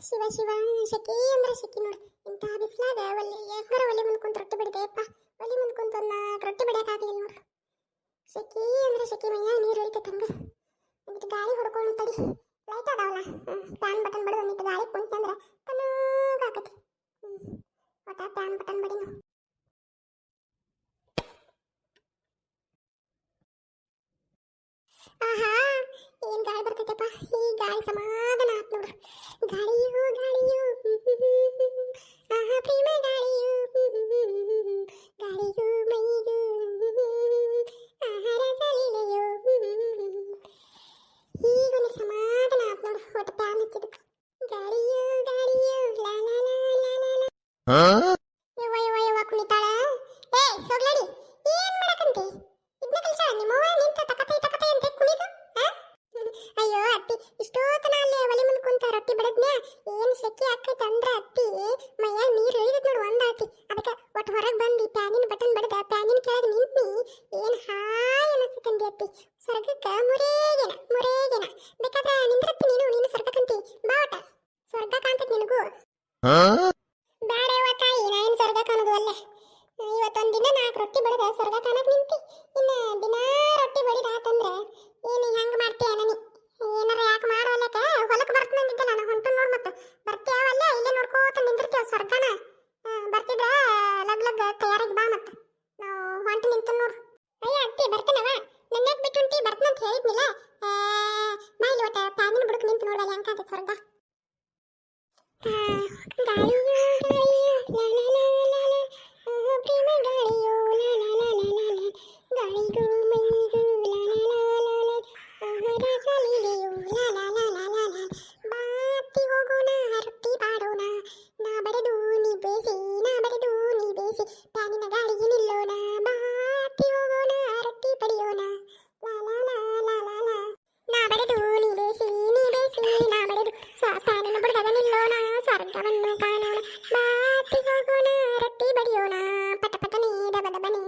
ಶಿವ ಶಿವ ಶೆಕಿ ಅಂದ್ರೆ ಶೆಕಿ ನೋಡು. ಇಂಥ ಬಿಸಿಲಾಗ ಒಲೆ ಹೆಂಗಾರ ಒಲೆ ಮುಂದೆ ಕುಂತು ರೊಟ್ಟಿ ಬಡಿದೆಯಪ್ಪ. ಒಲೆ ಮುಂದೆ ಕುಂತು ರೊಟ್ಟಿ ಬಡಿಯೋಕ್ಕಾಗಲಿಲ್ಲ ನೋಡು. ಶೆಕಿ ಅಂದ್ರೆ ಶೆಕಿ, ಮೈಯಾಗ ನೀರು ಇಳಿತೈತೆ ಹಂಗೆ. ಒಂದಿಟ್ಟು ಗಾಳಿ ಹೊಡ್ಕೊಂಡು ತಡಿ. ಲೈಟ್ ಅದಾವಲ್ಲ, ಫ್ಯಾನ್ ಬಟನ್ ಬಡಿದು ಒಂದಿಟ್ಟು ಗಾಳಿ ಕುಂತಂದ್ರೆ ತಣ್ಣಗಾಕತಿ. ಒಟ್ಟ ಫ್ಯಾನ್ ಬಟನ್ ಬಡಿ ನಾವು. ಆಹಾ, ಏನ್ ಗಾಳಿ ಬರ್ತೈತಪ್ಪ. ಈ ಗಾಳಿ ಸಮಾಧಾನ ಆತ್ ನೋಡ್ರಿ. ಗಾಳಿಯು ಗಾಳಿಯು ಆಹಾ ಪ್ರೇಮ ಗಾಳಿಯು ಗಾಳಿಯು ಮೈಯು ಆಹಾರ ಸಲಿಲೆಯು. ಈಗ ಒಂದು ಸಮಾಧಾನ ಆತ್ ನೋಡ್ರಿ. ಒಟ್ಟು ಪ್ಯಾನ್ ಹಚ್ಚಿದಕ್ಕೆ ಗಾಳಿಯು ಗಾಳಿಯು ಲಾ ಲಾ ಲಾ ಲಾ ಲಾ ಲಾ. ಯವ್ವ ಯವ್ವ ಯವ್ವ ಕುಣಿತಾಳ. ಏ ಸೊಗ್ಲಡಿ, ಏನ್ ಮಾಡಕಂತಿ? ಇದನ್ನ ಕಲ್ಸಾಳ ನಿಮ್ಮವ್ವ ನಿಂತ ತಕತೈ ತಕತೈ ಅಂತ ಕುಣಿದು. ಅಯ್ಯೋ ಅತ್ತಿ, ಇಷ್ಟೋತನ ಅಲ್ಲಿ ಒಲೆ ಮುಂದೆ ಕುಂತ ರೊಟ್ಟಿ ಬಡದ್ನ್ಯಾ ಏನ್ ಶೆಕಿ ಆಕೈತೆ ಅಂದ್ರ ಅತ್ತಿ ಮೈಯಾಗ ನೀರು ಇಳಿದೈತೆ ನೋಡು ಒಂದಾತಿ. ಅದಕ್ಕೆ ಒಟ್ಟು ಹೊರಗೆ ಬಂದು ಪ್ಯಾನಿನ ಬಟನ್ ಬಡದ ಪ್ಯಾನಿನ ಕೆಳಗೆ ನಿಂತ್ನಿ. ಏನ್ ಹಾಯ್ ಅನಿಸ್ತಂದಿ ಅತ್ತಿ. ಸ್ವರ್ಗಕ್ಕೆ ಮುರೇಗೆನ ಮುರೇಗೆನ. ಬೇಕಾದ್ರೆ ನಿಂದ್ರತ್ತಿ ನೀನು ಸ್ವರ್ಗಕ್ಕಂತಿ. ಬಾ ಒಟ್ಟ ಸ್ವರ್ಗ ಕಾಣ್ತೈತಿ ನಿನಗೂ. ಬೇಡ ಯವ್ವ ತಾಯಿ, ನಾ ಏನು ಸ್ವರ್ಗ ಕಾಣೋದು ಅಲ್ಲೇ. ಇವತ್ತೊಂದು ದಿನ 4 ರೊಟ್ಟಿ ಬಡದ ಸ್ವರ್ಗ ಕಾಣಕ್ ನಿಂತಿ. ಇನ್ನು ದಿನಾ ರೊಟ್ಟಿ ಬಡಿದಾತಂದ್ರೆ ಏನು ಹೆಂಗೆ ಮಾಡ್ತೀಯ ನನಿ? ಏನಾರ ಯಾಕೆ ಮಾಡೋಲ್ಲಕ ಹೊಲಕ್ಕೆ ಬರ್ತಂದಿದ್ದೆ ನಾನು. ಹೊಂಟು ನೋಡು ಮತ್ತೆ ಬರ್ತೀಯವಲ್ಲ, ಇಲ್ಲೇ ನೋಡ್ಕೋತ ನಿಂದಿರ್ತೀವ ಸ್ವರ್ಗನ. ಬರ್ತಿದ್ರ ಲಗ್ ಲಗ್ ತಯಾರಾಗಿ ಬಾ ಮತ್ತೆ ನಾವು ಹೊಂಟು ನಿಂತು ನೋಡು. ಅಯ್ಯ ಅತ್ತಿ ಬರ್ತೇನವ, ನನ್ಯಾಕೆ ಬಿಟ್ಟು ಹೊಂಟಿ? ಬರ್ತಂತ ಹೇಳಿದ್ನಿಲ್ಲ. ಬಾ ಇಲ್ಲಿ ಒಟ್ಟ ಪ್ಯಾನಿನ ಬುಡಕ್ಕೆ ನಿಂತು ನೋಡಲ್ಲ ಹೆಂಗಾಗತ್ತೆ ಸ್ವರ್ಗ. ಗಾಳಿಯು ಗಾಳಿಯು ಲಾ ಲಾ ಲಾ ಲಾ ಲಾ ಪ್ರೇಮ ಗಾಳಿಯು ಲಾ ಲಾ ಲಾ ಲಾ ಲಾ ಲಾ ಗಾಳಿಗೂ ಮೈಗೂ ಲಾ ಲಾ ಲಾ ಲಾ ಲಾ ಆಹಾರ ಸಲಿಲೆಯು ಲಾ ಲಾ ಲಾ ಲಾ ಲಾ ಲಾ. ಬಾತಿ ಹೋಗೋಣ ರೊಟ್ಟಿ ಬಾಡೋಣ, ನಾ ಬಡೆದು ನೀ ಬೇಸಿ ನಾ ಬಡೆದು ನೀ ಬೇಸಿ ಪ್ಯಾನಿನ ಗಾಳಿಗೆ ನಿಲ್ಲೋಣ. ಬಾತಿ ಹೋಗೋಣ ರೊಟ್ಟಿ ಪಡೆಯೋಣ ಲಾ ಲಾ ಲಾ ಲಾ ಲಾ ಲಾ. ನಾ ಬಡೆದು ನೀ ಬೇಸಿ ನಾ ಬಡೆದು ಪ್ಯಾನಿನ ಬುಡದಾಗ ನಿಲ್ಲೋಣ, ಸ್ವರ್ಗವನ್ನು ಕಾಣೋಣ. ಬಾತಿ ಹೋಗೋಣ ರೊಟ್ಟಿ ಬಡಿಯೋಣ, ಪಟ ಪಟನೆ ದಬ ದಬನೆ.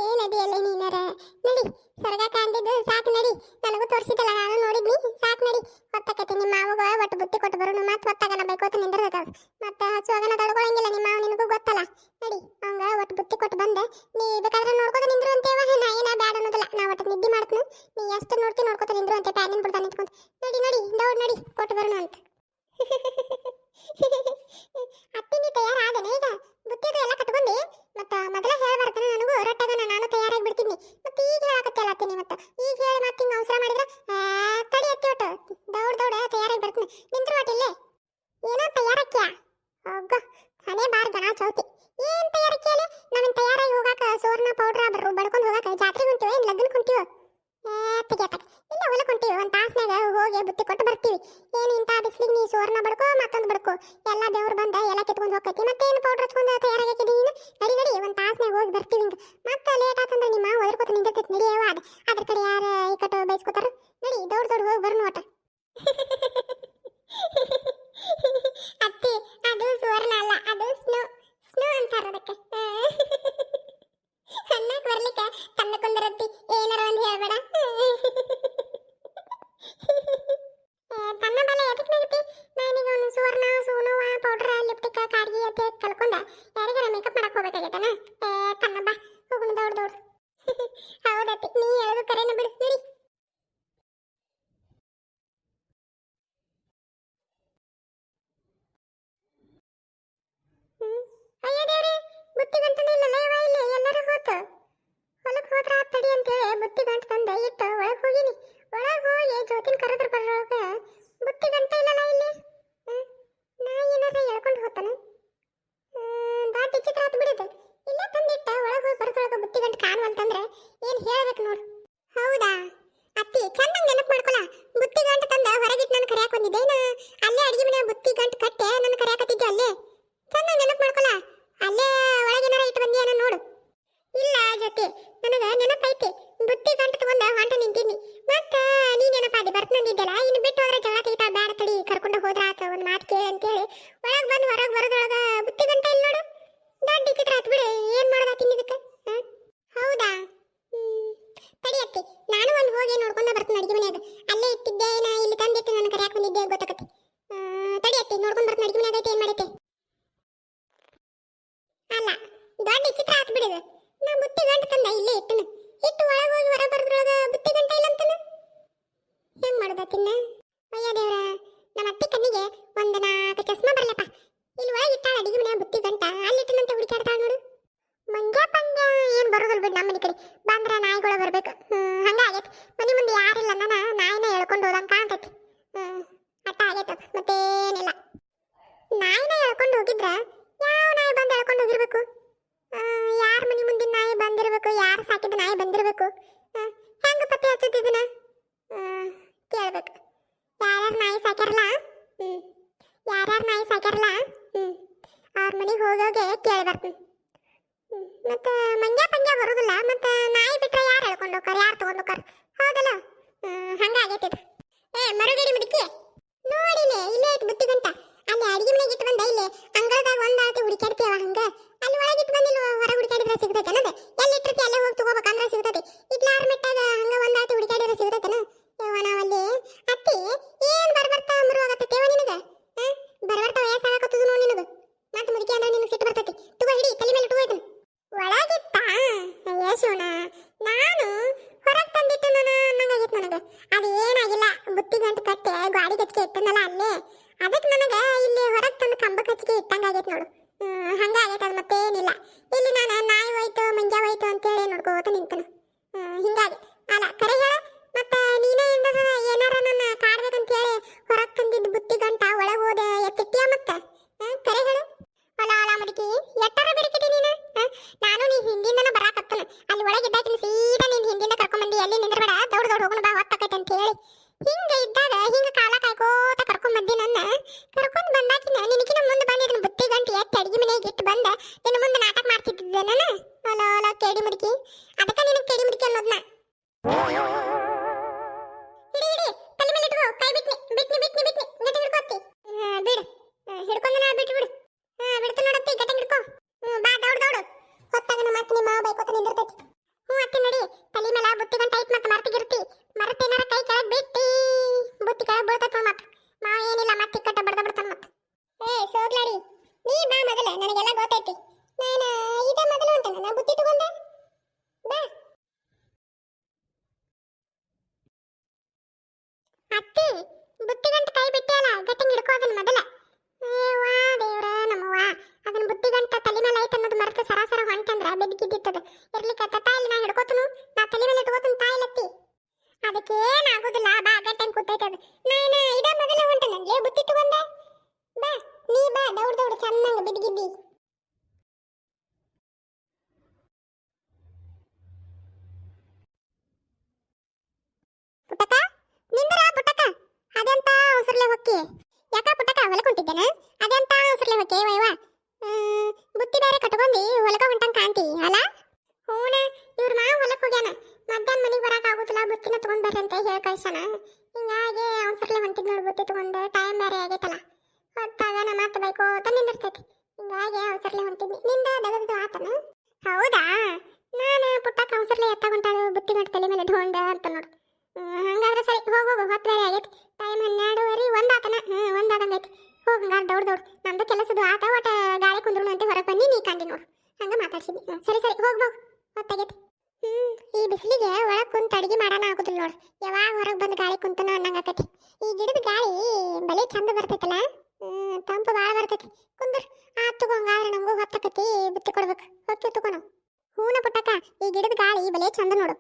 ಏನದಿಯಲ್ಲ ನೀನರ? ನಡಿ, ಸ್ವರ್ಗ ಕಾಣ್ದಿದ್ದು ಸಾಕು ನಡಿ. ನನಗೂ ತೋರಿಸಿದಲ್ಲ, ನಾನು ನೋಡಿದ್ನಿ, ಸಾಕು ನಡಿ. ಹೊತ್ತಕೈತಿ ನಿಮ್ಮ ಮಾವಗ ಒಟ್ಟು ಬುತ್ತಿ ಕೊಟ್ಟು ಬರೋನು. ಮತ್ತೆ ಹೊತ್ತಾಗನ ಬೈಕೋತ ನಿಂದಿರ್ತದ. ಮತ್ತೆ ಹಸುವಾಗನ ತಡ್ಕೊಳಂಗಿಲ್ಲ. ನಿಮ್ಮ ಮಾವ ನಿನಗೂ ಗೊತ್ತಲ್ಲ. ನಡಿ, ಅವಂಗ ಒಟ್ಟು ಬುತ್ತಿ ಕೊಟ್ಟು ಬಂದೆ. ನೀ ಬೇಕಾದ್ರೆ ನೋಡ್ಕೋತ ನಿಂದ್ರು ಅಂತೇವ. ನಾ ಏನ ಬ್ಯಾಡ ಅನ್ನೋದಿಲ್ಲ. ನಾ ಒಟ್ಟು ನಿದ್ದೆ ಮಾಡ್ತೀನಿ. ನೀ ಎಷ್ಟು ನೋಡ್ತಿ ನೋಡ್ಕೋತ ನಿಂದ್ರು ಅಂತೆ ಪ್ಯಾನಿನ ಬಿಡ್ತಾ ನಿಂತ್ಕೊಂತ. ನಡಿ ನಡಿ ದೌಡ್ ನಡಿ, ಕೊಟ್ಟು ಬರೋಣ ಅಂತ. ಅತ್ತಿ ನೀ ತಯಾರಾದನ ಈಗ? ಬುತ್ತಿದು ಎಲ್ಲ ಕಟ್ಕೊಂಡಿ? ಮತ್ತ ಮೊದಲ ಹೇಳ್ಬಾರ್ದನ ನನಗೂ? ರೊಟ್ಟಾಗನ ನಾನು ತಯಾರಾಗಿ ಬಿಡ್ತೀನಿ. ಮತ್ತೆ ಈಗ ಹೇಳಕತ್ತಲ್ಲ ಅತ್ತೀನಿ. ಮತ್ತೆ ಈಗ ಹೇಳಿ ಮತ್ತೆ ಹಿಂಗೆ ಅವಸರ ಮಾಡಿದ್ರೆ ತಡಿ ಅತ್ತಿ. ಒಟ್ಟು ದೌಡ್ ತಯಾರಾಗಿ ಬರ್ತೀನಿ. ನಿಂದ್ರು ಒಟ್ಟಿಲ್ಲೇ ಏನೋ ತಯಾರಕ್ಕಿಯ ಹೋಗ ಹನೇ ಬಾರ್ ಗಣ ಚೌತಿ. ಏನ್ ತಯಾರಕ್ಕಿಯಲ್ಲಿ? ನಮ್ಮನ್ ತಯಾರಾಗಿ ಹೋಗಾಕ ಸೋರ್ನ ಪೌಡ್ರ ಬಡ್ಕೊಂಡು ಹೋಗಾಕ ಜಾತ್ರೆಗೆ ಹೊಂಟಿವ ಏನ್ ಲಗ್ನಕ್ಕೆ ಹೊಂಟಿವ? ತೆಗಿಯತಕ್ಕ ಇಲ್ಲ ಹೊಲಕ್ಕೆ ಹೊಂಟಿವಿ. ಒಂದು ತಾಸ್ನಾಗ ಹೋಗಿ ಬುತ್ತಿ ಕೊಟ್ಟು ಬರ್ತೀವಿ. ಏನು ಇಂಥ ಬಿಸಿಲಿಗೆ ನೀ ಸೋರ್ನ ಬಡ್ಕೋ ಮತ್ತೊಂದು ಬಡ್ಕೋ ಎಲ್ಲ ದೇವ್ರು ಬಂದ ಎಲ್ಲ ಕಿತ್ಕೊಂಡು ಹೋಗ್ತೈತಿ. ಮತ್ತೇನು ಪೌಡ್ರ್ ಹಚ್ಕೊಂಡು ತಯಾರಾಗಿದ್ದೀನಿ ನೀನು? ನಡಿ ನಡಿ, ಒಂದು ತಾಸ್ನಾಗ ಹೋಗಿ ಬರ್ತೀವಿ. ಹಿಂಗೆ ಮತ್ತೆ ಲೇಟ್ ಆತಂದ್ರೆ ನಿಮ್ಮ ಒದರ್ಕೋತ ನಿಂದಿರ್ತೈತಿ. ನಡಿಯವ ಅದ್ರ ಕಡೆ ಯಾರು ಈ ಕಟ್ಟು ಬೈಸ್ಕೋತಾರ. ನಡಿ ದೌಡ್ ಹೋಗಿ ಬರ್ನು ಒಟ್ಟ. ಅತ್ತಿ, ಅದು ಸುವರ್ಣ ಅಲ್ಲ, ಅದು ಸ್ನೋ. ಸ್ನೋ ಅಂತಾರ ಅದಕ್ಕೆ. ಅನ್ನಕ್ಕೆ ಬರ್ಲಿಕ್ಕೆ ತನ್ನಕೊಂದಿರತ್ತಿ. ಏನಾರ ಒಂದು ಹೇಳ್ಬೇಡ. ತನ್ನ ಬಲ ಎದಕ್ಕೆ ನಗತಿ? ನಾನೀಗ ಒಂದು ಸುವರ್ಣ ಸೋನುವ ಪೌಡ್ರ ಲಿಪ್ಟಿಕ್ ಕಾಡ್ಗಿ ಅಂತ ಕಲ್ಕೊಂಡ ಯಾರಿಗಾರ ಮೇಕಪ್ ಮಾಡಕ್ ಹೋಗ್ಬೇಕಾಗೈತನ? ತನ್ನ ಬಾ ಹೋಗೋಣ ದೌಡ್. ಹೌದತ್ತಿ, ನೀ ಹೇಳೋದು ಕರೆನ ಬಿಡು. ನಡಿ. ಅಯ್ಯ ದೇವ್ರೆ, ಬುತ್ತಿ ಗಂಟನೇ ಇಲ್ಲಲ್ಲ ಇವ ಇಲ್ಲಿ. ಎಲ್ಲರೂ ಹೋತು ಹೊಲಕ್ಕೆ ಹೋದ್ರ ತಡಿ ಅಂತೇಳಿ ಬುತ್ತಿ ಗಂಟು ತಂದೆ ಇಟ್ಟು ಒಳಗೆ ಹೋಗಿನಿ. ಒಳಗೆ ಹೋಗಿ ಜ್ಯೋತಿನ ಕರೆದ್ರ ಬರೋವಾಗ ಬುತ್ತಿ ಗಂಟೆ ಇಲ್ಲಲ್ಲ ಇಲ್ಲಿ. ನಾ ಏನಾರ ಹೇಳ್ಕೊಂಡು ಹೋಗ್ತಾನೆ. ದಾಟಿ ಚಿತ್ರ ಆತು ಬಿಡಿದ್ದು. ಇಲ್ಲೇ ತಂದಿಟ್ಟ ಒಳಗೆ ಹೋಗಿ ಬರೋದ್ರೊಳಗೆ ಬುತ್ತಿ ಗಂಟು ಕಾಣುವಂತಂದ್ರೆ ಏನು ಹೇಳ್ಬೇಕು ನೋಡು. ಹೌದಾ ಅತ್ತಿ, ಚಂದಂಗೆ ನೆನಪು ಮಾಡ್ಕೊಳ. ಬುತ್ತಿ ಗಂಟು ತಂದ ಹೊರಗಿಟ್ಟು ನಾನು ಕರೆಯಾಕ ಬಂದಿದ್ದೆ. ಅಲ್ಲೇ ಅಡಿಗೆ ಮನೆ ಬುತ್ತಿ ಗಂಟು ಕಟ್ಟೆ ನಾನು ಕರೆಯಾಕತ್ತಿದ್ದೆ. ಅಲ್ಲೇ ಚಂದಂಗೆ ನೆನಪು ಮಾಡ್ಕೊಳ. ಅಲ್ಲೇ ಒಳಗೇನಾರ ಇಟ್ಟು ಬಂದಿಯಾನ ನೋಡು. ಇಲ್ಲ ಜೊತೆ ನನಗೆ ನೆನಪೈತಿ. ಬುತ್ತಿ ಗಂಟು ತಗೊಂಡ ಹೊಂಟ ನಿಂತೀನಿ. ಮತ್ತೆ ನೀ ನೆನಪಾದಿ ಬರ್ತಂದಿದ್ದಲ್ಲ. ಇನ್ನು ಬಿಟ್ಟು ಹೋದ್ರೆ ಜಗಳ ತೆಗಿತಾ. ಬೇಡ ತಡಿ, ಕರ್ಕೊಂಡು ಹೋದ್ರ ಆತ, ಒಂದು ಮಾತು ಕೇಳಿ ಅಂತೇಳಿ ಒಳಗೆ ಬಂದು ಹೊರಗೆ ಬರೋದ್ರೊಳಗ ಬುತ್ತಿ ಗಂಟ ಇಲ್ಲಿ ನೋಡು. ದೊಡ್ಡ ಚಿತ್ರ ಆತು ಬಿಡು. ಏನು ಮಾಡೋದಾತೀನಿ ಇದಕ್ಕೆ? ಹೌದಾ? ತಡಿ ಅತ್ತಿ, ಐತಿ. ನಾನು ಒಂದು ಹೋಗಿ ನೋಡ್ಕೊಂಡ ಬರ್ತೀನಿ ಅಡಿಗೆ ಮನ್ಯಾಗ. ಅಲ್ಲೇ ಇಟ್ಟಿದ್ದೆ ನಾ ಇಲ್ಲಿ ತಂದಿಟ್ಟು ನನ್ನ ಕರೆಯಾಕ ಬಂದಿದ್ದೆ ಗೊತ್ತಾಕತಿ. ತಡಿ ಅತ್ತಿ ನೋಡ್ಕೊಂಡ್ ಬರ್ತೀನಿ ಅಡಿಗೆ ಮನ್ಯಾಗ ಐತಿ ಏನ್ ಮಾಡೈತೆ. ಅಲ್ಲ ದೊಡ್ಡ ಚಿತ್ರ ಹಾಕಿ ಬಿಡಿದೆ. ನಾ ಬುತ್ತಿ ಗಂಟು ತಂದ ಇಲ್ಲೇ ಇಟ್ಟನು. ಇಟ್ಟು ಒಳಗೆ ಹೋಗಿ ಹೊರ ಬರದ್ರೊಳಗ ಬುತ್ತಿ ಗಂಟ ಇಲ್ಲ ಅಂತನ. ಹೆಂಗ್ ಮಾಡುದ ತಿನ್ನ? ಅಯ್ಯ ದೇವ್ರ, ನಮ್ಮ ಅತ್ತಿ ಕಣ್ಣಿಗೆ ಒಂದು 4 ಚಸ್ಮಾ ಬರಲಪ್ಪ. ಇಲ್ಲಿ ಒಳಗೆ ಇಟ್ಟಾಳ ಅಡಿಗೆ ಮನ್ಯಾಗ ಬುತ್ತಿ ಗಂಟ. ಅಲ್ಲಿ ಇಟ್ಟನಂತ ಹುಡುಕಾಡ್ತಾಳ ನೋಡು. ಮಂಗ್ಯ ಪಂಗ್ಯ ಏನ್ ಬರೋದಲ್ ಬಿಡ್. ನಮ್ಮ ಮನೆ ಕಡೆ ಬಂದ್ರ ನಾಯಿಗಳ ಬರ್ಬೇಕು. ಹಂಗಾಗೈತಿ. ಮನೆ ಮುಂದೆ ಯಾರಿಲ್ಲ ನಾಯಿನ ಎಳ್ಕೊಂಡು ಹೋದಂಗ ಕಾಣ್ತೈತಿ. ಅಟ್ಟ ಆಗೈತ ಮತ್ತೇನಿಲ್ಲ. ನಾಯಿನ ಎಳ್ಕೊಂಡು ಹೋಗಿದ್ರ ಯಾವ ನಾಯಿ ಬಂದು ಎಳ್ಕೊಂಡು ಹೋಗಿರ್ಬೇಕು? ಯಾರ ಮನೆ ಮುಂದಿನ ನಾಯಿ ಬಂದಿರ್ಬೇಕು? ಯಾರು ಸಾಕಿದ ನಾಯಿ ಬಂದಿರ್ಬೇಕು? ಹೆಂಗ ಪತ್ತೆ ಹಚ್ಚುತ್ತಿದ್ದನ ಕೇಳ್ಬೇಕು. ಯಾರ್ಯಾರು ನಾಯಿ ಸಾಕ್ಯಾರಲ್ಲ, ಯಾರ್ಯಾರು ನಾಯಿ ಸಾಕ್ಯಾರಲ್ಲ, ಅವ್ರ ಮನೆಗೆ ಹೋಗೋಗೆ ಕೇಳಿ ಬರ್ತೀನಿ. ಮತ್ತೆ ಮಂಗ್ಯ ಪಂಗ್ಯ ಬರೋದಿಲ್ಲ. ಮತ್ತೆ ನಾಯಿ ಬಿಟ್ರೆ ಯಾರು ಹೇಳ್ಕೊಂಡು ಹೋಗ್ತಾರ? ಯಾರು ತಗೊಂಡು ಹೋಗ್ತಾರ? ಹೌದಲ್ಲ? ಹಂಗಾಗೈತಿ. ಮರುಗಡಿ ಮುದುಕಿ ನೋಡಿಲೆ ಇಲ್ಲೇ ಐತಿ ಬುತ್ತಿ ಗಂಟ. ಅಲ್ಲಿ ಅಡಿಗೆ ಮನೆಗೆ ಇಟ್ಟು ಬಂದ. ಇಲ್ಲೇ ಅಂಗಳದಾಗ ಒಂದಾತಿ ಹುಡುಕಾಡ್ತೀವ ಹಂಗ. ಅಲ್ಲಿ ಒಳಗೆ ಇಟ್ಟು ಬಂದಿಲ್ಲ ಹೊರ ಹುಡುಕಾಡಿದ್ರೆ ಸಿಗ್ತೈತೆ ಅನ್ನೋದು. ಎಲ್ಲಿ ಇಟ್ಟಿರ್ತಿ ಅಲ್ಲೇ ಹೋಗಿ ತಗೋಬೇಕಂದ್ರೆ ಸಿಗ್ತೈತಿ. ಇಟ್ಲಾರ ಮೆಟ್ಟಾಗ ಹಂಗ ಒಂದಾತಿ ಹುಡುಕಾಡಿದ್ರೆ ಸಿಗ್ತೈತನ? ನಾವಲ್ಲಿ ಅತ್ತಿ ಏನ್ ಬರ್ಬರ್ತಾ ಮರುವಾಗತ್ತೇವ ನಿನಗ? ಬರ್ಬರ್ತಾ ವಯಸ್ಸಾಗತ್ತದು ನೋಡಿ ನಿನಗ. ಮತ್ತೆ ಮುದುಕಿ ಅಂದ್ರೆ ನಿನಗೆ ಸಿಟ್ಟು ಬರ್ತೈತಿ. ತಗೋ ಹಿಡಿ ತಲೆ ಮೇಲೆ ಇಟ್ಟು ಹೋಯ್ತಾನೆ. ಒಳಗಿತ್ತ ಯಶೋನ ನಾನು ಹೊರಗೆ ತಂದಿಟ್ಟು ಅನ್ನಂಗಾಗಿತ್ತು ನನಗೆ. ಅದು ಏನಾಗಿಲ್ಲ. ಬುತ್ತಿ ಗಂಟು ಕಟ್ಟೆ ಗಾಡಿ ಕಚ್ಚಿಗೆ ಇಟ್ಟನಲ್ಲ ಅಲ್ಲೇ. ಅದಕ್ಕೆ ನನಗೆ ಇಲ್ಲಿ ಹೊರಗೆ ತಂದು ಕಂಬ ಕಚ್ಚಿಗೆ ಇಟ್ಟಂಗಾಗೈತೆ ನೋಡು. ಹಂಗಾಗೈತೆ. ಅದು ಮತ್ತೇನಿಲ್ಲ. ಇಲ್ಲಿ ನಾನು ನಾಯಿ ಹೋಯ್ತು ಮಂಗ್ಯ ಹೋಯ್ತು ಅಂತೇಳಿ ನೋಡ್ಕೋತ ನಿಂತನು. ಹಿಂಗಾಗಿ ಅಲ್ಲ ಕರೆ ಹೇಳ. ಮತ್ತೆ ನೀನೇ ಏನಾರ ನನ್ನ ಕಾಡ್ಬೇಕಂತೇಳಿ ಹೊರಗೆ ತಂದಿದ್ದು ಬುತ್ತಿ ಗಂಟ ಒಳಗೆ ಹೋದೆ ಎತ್ತಿಟ್ಟಿಯ ಮತ್ತೆ ಕರೆ ಹೇಳು. ಅಲ್ಲ ಅಲ್ಲ ಮುದುಕಿ ಎಟ್ಟಾರ ಬಿಡುಕಿದೆ ನೀನು. ನಾನು ನೀ ಹಿಂದಿಂದನ ಬರಾಕತ್ತನ. ಅಲ್ಲಿ ಒಳಗಿದ್ದಾಕಿನ ಸೀದಾ ನೀನು ಹಿಂದಿಂದ ಕರ್ಕೊಂಬಂದಿ. ಎಲ್ಲಿ ನಿಂದ್ರಬೇಡ, ದೌಡ್ ಹೋಗೋಣ ಬಾ ಹೊತ್ತಾಕೈತೆ ಅಂತ ಹೇಳಿ ಹಿಂಗ ಇದ್ದಾಗ ಹಿಂಗ ಕಾಲ ಕಾಯ್ಕೋತ ಕರ್ಕೊಂಬಂದಿ. ನನ್ನ ಕರ್ಕೊಂಡ್ ಬಂದಾಕಿನ ನಿನಕಿನ ಮುಂದೆ ಬಂದಿದ್ದನ ಬುತ್ತಿ ಗಂಟು ಎತ್ತಿ ಅಡಿಗೆ ಮನೆಗೆ ಇಟ್ಟು ಬಂದ ನಿನ್ನ ಮುಂದೆ ನಾಟಕ ಮಾಡ್ತಿದ್ದೆ ನಾನು. ಅಲ್ಲ ಅಲ್ಲ ಕೇಡಿ ಮುದುಕಿ. ಅದಕ್ಕೆ ನಿನಗೆ ಕೇಡಿ ಮುದುಕಿ ಅನ್ನೋದ್ನ. ಹಿಡಿ ಹಿಡಿ ತಲೆ ಮೇಲೆ ಇಟ್ಕೋ. ಕೈ ಬಿಟ್ನಿ ಬಿಟ್ನಿ ಬಿಟ್ನಿ ಬಿಟ್ನಿ ಗಟ್ಟಿ ಹಿಡ್ಕೋತಿ. ಬಿಡು ಹಿಡ್ಕೊಂಡ ನಾ ಬಿಟ್ಟು ಬಿಡು. ಬಿಡ್ತು ನೋಡತ್ತಿ ಗಟ್ಟಿ ಹಿಡ್ಕೋ. ಬಾ ದೌಡ್ ದೌಡು. ಹೊತ್ತಾಗ ಮತ್ತೆ ನಿಮ್ಮ ಬೈಕೋತ ನಿಂದಿರ್ತೈತಿ. ಅತ್ತಿ ನಡಿ. ತಲೆ ಮೇಲೆ ಬುತ್ತಿ ಗಂಟ ಐತ್ ಮತ್ತೆ ಮರ್ತಿಗಿರ್ತಿ. ಮರತ್ತೇನಾರ ಕೈ ಕೆಳಗೆ ಬಿಟ್ಟಿ ಬುತ್ತಿ ಕೆಳಗೆ ಬೀಳ್ತೈತ ಮತ್ತೆ. ಏನಿಲ್ಲ ಮತ್ತೆ ಕಟ್ಟ ಬಡ್ದ ಬಿಡ್ತಾನ ಮತ್ತೆ. ಸೋಗ್ಲಾಡಿ ನೀ ಬಾ ಮೊದಲ. ನನಗೆಲ್ಲ ಗೊತ್ತೈತಿ. ನಾನು ಇದ ಮೊದಲು ಉಂಟಲ್ಲ ನಾ ಬುತ್ತಿ ತಗೊಂಡೆ. ಬಾ ಅತ್ತಿ ಬುತ್ತಿ ಗಂಟ ಕೈ ಬಿಟ್ಟಿಯಲ್ಲ ಗಟ್ಟಿ ಹಿಡ್ಕೋ ಅದನ್ನ ಮೊದಲ. ವಾ ದೇವ್ರ ನಮ್ಮವ್ವ. ಅದನ್ನ ಬುತ್ತಿ ಗಂಟ ತಲೆ ಮೇಲೆ ಐತೆ ಅನ್ನೋದು ಮರೆತು ಸರಾಸರ ಹೊಂಟಂದ್ರ ಬೆದಕಿದ್ದಿತ್ತದ. ಇರ್ಲಿಕ್ಕೆ ತಾಯಿ ನಾ ಹಿಡ್ಕೋತನು. ನಾ ತಲೆ ಮೇಲೆ ಇಟ್ಕೋತನು ತಾಯಿಲತ್ತಿ. ಅದಕ್ಕೇನಾಗೋದಿಲ್ಲ. ಬಾ ಗಂಟೆನ್ ಕೂತೈತದ. ನಾನು ಇದ ಮೊದಲ ಹೊಂಟ ನನಗೆ ಬುತ್ತಿ ತಗೊಂಡೆ. ಬಾ ನೀ ಬಾ ದೌಡ್ ದೌಡ್ ಚೆನ್ನಾಗಿ ಬಿದ್ಗಿದ್ದಿ. ಪುಟ್ಟಕ ನಿಂದ್ರ ಪುಟ್ಟಕ. ಅದೆಂತ ಅವಸರ್ಲೆ ಹೊಕ್ಕಿ? ಯಾಕ ಪುಟ್ಟಕ ಹೊಲಕೊಂಟಿದ್ದೇನ? ಅದೆಂತ ಅವಸರ್ಲೆ ಹೊಕ್ಕಿ ವೈವ? ಬುತ್ತಿ ಬೇರೆ ಕಟ್ಕೊಂಡಿ ಹೊಲಕ ಹೊಂಟಂಗ್ ಕಾಣ್ತಿ ಅಲ್ಲ? ಹೂನ ಇವ್ರ ಮಾವ ಹೊಲಕ್ಕೆ ಹೋಗ್ಯಾನ. ಮಧ್ಯಾಹ್ನ ಮನೆಗೆ ಬರಕ್ ಆಗುದಿಲ್ಲ ಬುತ್ತಿನ ತಗೊಂಡ್ ಬರ್ರಿ ಅಂತ ಹೇಳಿ ಕಳ್ಸಣ. ಹಿಂಗಾಗಿ ಅವಸರ್ಲೆ ಹೊಂಟಿದ್ ನೋಡಿ ಬುತ್ತಿ ತಗೊಂಡು. ಟೈಮ್ ಬೇರೆ ಆಗೈತಲ್ಲ. ಹೊತ್ತಾಗ ನಮ್ಮ ಮಾತು ಬೈಕೋತ ನಿಂದಿರ್ತೈತಿ. ಹಿಂಗಾಗಿ ಅವಸರ್ಲೆ ಹೊಂಟಿದ್ನಿ. ನಿಂದ ದಗದ್ದು ಆತನ? ಹೌದಾ? ನಾನು ಪುಟ್ಟಕ್ಕ ಅವಸರ್ಲೆ ಎತ್ತಾಗೊಂಟಾಳು ಬುತ್ತಿ ಗಂಟು ತಲೆ ಮೇಲೆ ಢೋಂಡ ಅಂತ ನೋಡು. ಹಂಗಾದ್ರೆ ಸರಿ ಹೋಗು. ಹೊತ್ತು ಬೇರೆ ಆಗೈತಿ. ಟೈಮ್ 12:30 ಒಂದಾತನ. ಒಂದಾದಂಗೈತಿ. ಹೋಗ ಹಂಗಾರೆ ದೌಡ್ ದೌಡ್. ನಮ್ದು ಕೆಲಸದು ಆತ. ಒಟ್ಟ ಗಾಳಿ ಕುಂದ್ರು ಅಂತ ಹೊರಗೆ ಬನ್ನಿ. ನೀ ಕಂಡಿ ನೋಡು. ಹಂಗ ಮಾತಾಡ್ಸಿದ್ನಿ. ಸರಿ ಸರಿ ಹೋಗ್ ಹೊತ್ತಾಗೈತಿ. ಈ ಬಿಸಿಲಿಗೆ ಒಳಗೆ ಕುಂತ ಅಡಿಗೆ ಮಾಡೋಣ ಆಗುದಿಲ್ಲ ನೋಡು. ಯಾವಾಗ ಹೊರಗೆ ಬಂದು ಗಾಳಿ ಕುಂತನ ಅನ್ನಂಗಾಕತಿ. ಈ ಗಿಡದ ಗಾಳಿ ಬಲೆ ಚಂದ ಬರ್ತೈತಲ್ಲ. ತಂಪು ಭಾಳ ಬರ್ತೈತಿ. ಕುಂದ್ರ ಆತ್ ತಗೋ. ಹಂಗಾದ್ರೆ ನಮಗೂ ಹೊತ್ತಾಕತಿ ಬುತ್ತಿ ಕೊಡ್ಬೇಕು. ಹೊತ್ತು ತಗೋ ನಾವು. ಹೂನ ಪುಟ್ಟಕ್ಕ ಈ ಗಿಡದ ಗಾಳಿ ಬಲೆ ಚಂದ ನೋಡು.